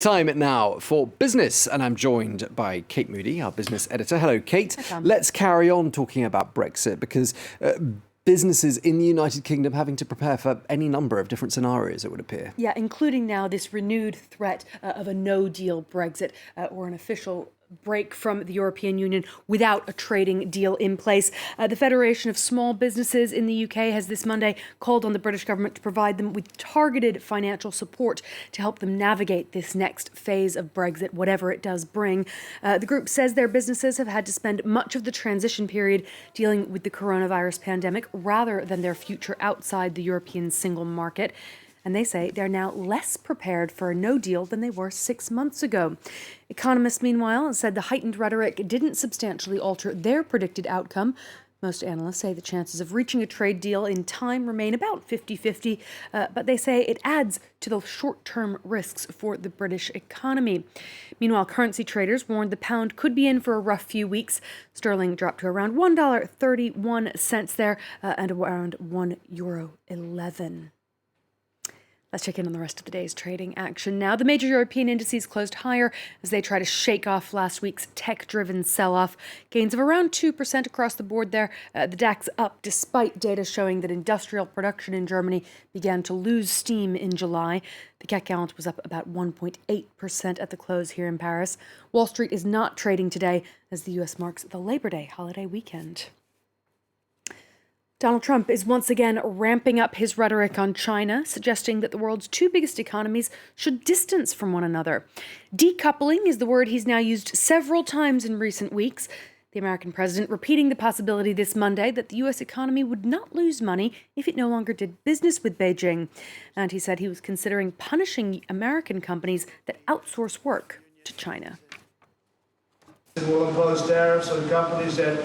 time now for business, and I'm joined by Kate Moody, our business editor. Hello, Kate. Hi, Tom. Let's carry on talking about Brexit because businesses in the United Kingdom having to prepare for any number of different scenarios, it would appear. Yeah, including now this renewed threat of a no-deal Brexit or an official break from the European Union without a trading deal in place. The Federation of Small Businesses in the UK has this Monday called on the British government to provide them with targeted financial support to help them navigate this next phase of Brexit, whatever it does bring. The group says their businesses have had to spend much of the transition period dealing with the coronavirus pandemic rather than their future outside the European single market. And they say they're now less prepared for a no deal than they were 6 months ago. Economists, meanwhile, said the heightened rhetoric didn't substantially alter their predicted outcome. Most analysts say the chances of reaching a trade deal in time remain about 50-50, but they say it adds to the short-term risks for the British economy. Meanwhile, currency traders warned the pound could be in for a rough few weeks. Sterling dropped to around $1.31 there and around €1.11. Let's check in on the rest of the day's trading action now. The major European indices closed higher as they try to shake off last week's tech-driven sell-off. Gains of around 2% across the board there. The DAX up despite data showing that industrial production in Germany began to lose steam in July. The CAC 40 was up about 1.8% at the close here in Paris. Wall Street is not trading today as the US marks the Labor Day holiday weekend. Donald Trump is once again ramping up his rhetoric on China, suggesting that the world's two biggest economies should distance from one another. Decoupling is the word he's now used several times in recent weeks. The American president repeating the possibility this Monday that the U.S. economy would not lose money if it no longer did business with Beijing. And he said he was considering punishing American companies that outsource work to China. We'll impose tariffs on companies that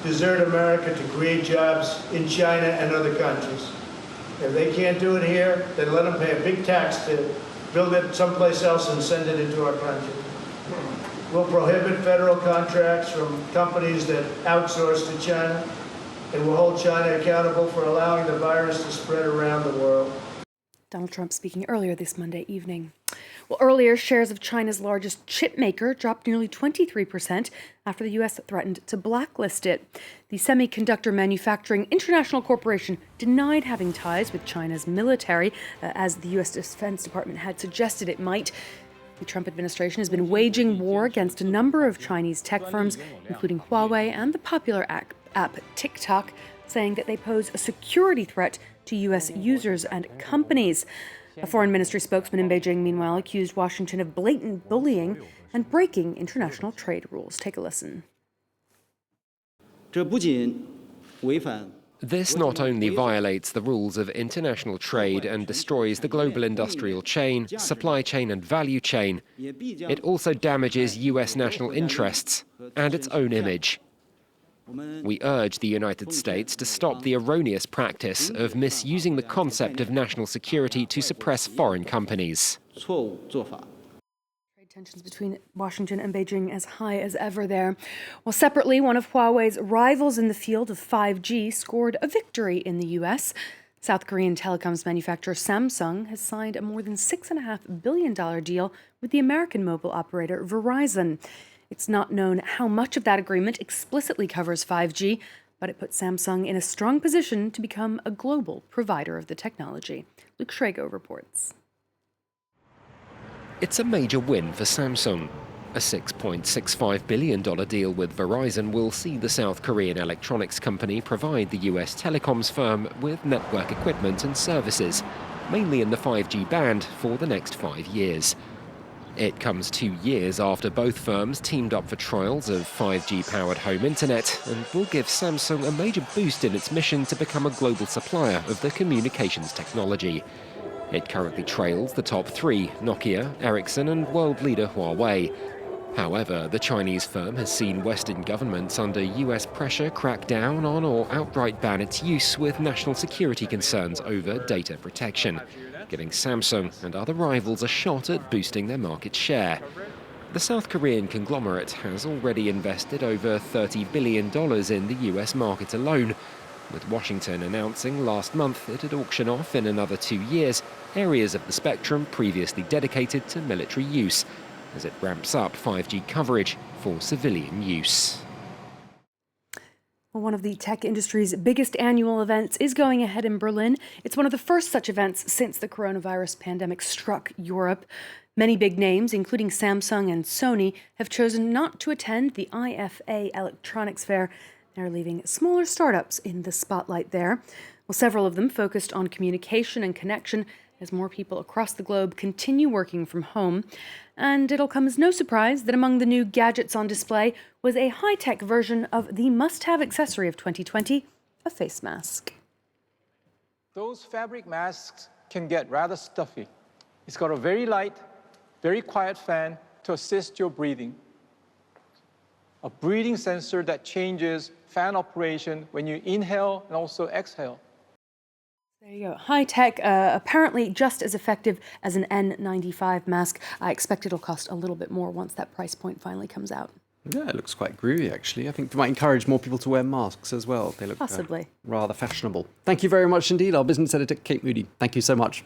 desert America to create jobs in China and other countries. If they can't do it here, then let them pay a big tax to build it someplace else and send it into our country. We'll prohibit federal contracts from companies that outsource to China, and we'll hold China accountable for allowing the virus to spread around the world. Donald Trump speaking earlier this Monday evening. Well, earlier, shares of China's largest chip maker dropped nearly 23% after the U.S. threatened to blacklist it. The Semiconductor Manufacturing International Corporation denied having ties with China's military, as the U.S. Defense Department had suggested it might. The Trump administration has been waging war against a number of Chinese tech firms, including Huawei and the popular app TikTok, saying that they pose a security threat to U.S. users and companies. A foreign ministry spokesman in Beijing, meanwhile, accused Washington of blatant bullying and breaking international trade rules. Take a listen. This not only violates the rules of international trade and destroys the global industrial chain, supply chain and value chain, it also damages U.S. national interests and its own image. We urge the United States to stop the erroneous practice of misusing the concept of national security to suppress foreign companies. Trade tensions between Washington and Beijing as high as ever there. Well, separately, one of Huawei's rivals in the field of 5G scored a victory in the U.S. South Korean telecoms manufacturer Samsung has signed a more than $6.5 billion deal with the American mobile operator Verizon. It's not known how much of that agreement explicitly covers 5G, but it puts Samsung in a strong position to become a global provider of the technology. Luke Schrago reports. It's a major win for Samsung. A $6.65 billion deal with Verizon will see the South Korean electronics company provide the US telecoms firm with network equipment and services, mainly in the 5G band, for the next 5 years. It comes 2 years after both firms teamed up for trials of 5G-powered home internet and will give Samsung a major boost in its mission to become a global supplier of the communications technology. It currently trails the top three, Nokia, Ericsson and world leader Huawei. However, the Chinese firm has seen Western governments under US pressure crack down on or outright ban its use with national security concerns over data protection, giving Samsung and other rivals a shot at boosting their market share. The South Korean conglomerate has already invested over $30 billion in the US market alone, with Washington announcing last month it'd auction off in another 2 years areas of the spectrum previously dedicated to military use, as it ramps up 5G coverage for civilian use. Well, one of the tech industry's biggest annual events is going ahead in Berlin. It's one of the first such events since the coronavirus pandemic struck Europe. Many big names, including Samsung and Sony, have chosen not to attend the IFA Electronics Fair. They're leaving smaller startups in the spotlight there. Well, several of them focused on communication and connection as more people across the globe continue working from home. And it'll come as no surprise that among the new gadgets on display was a high-tech version of the must-have accessory of 2020, a face mask. Those fabric masks can get rather stuffy. It's got a very light, very quiet fan to assist your breathing. A breathing sensor that changes fan operation when you inhale and also exhale. There you go. High tech, apparently just as effective as an N95 mask. I expect it'll cost a little bit more once that price point finally comes out. Yeah, it looks quite groovy, actually. I think it might encourage more people to wear masks as well. They look Possibly. rather fashionable. Thank you very much indeed, our business editor, Kate Moody. Thank you so much.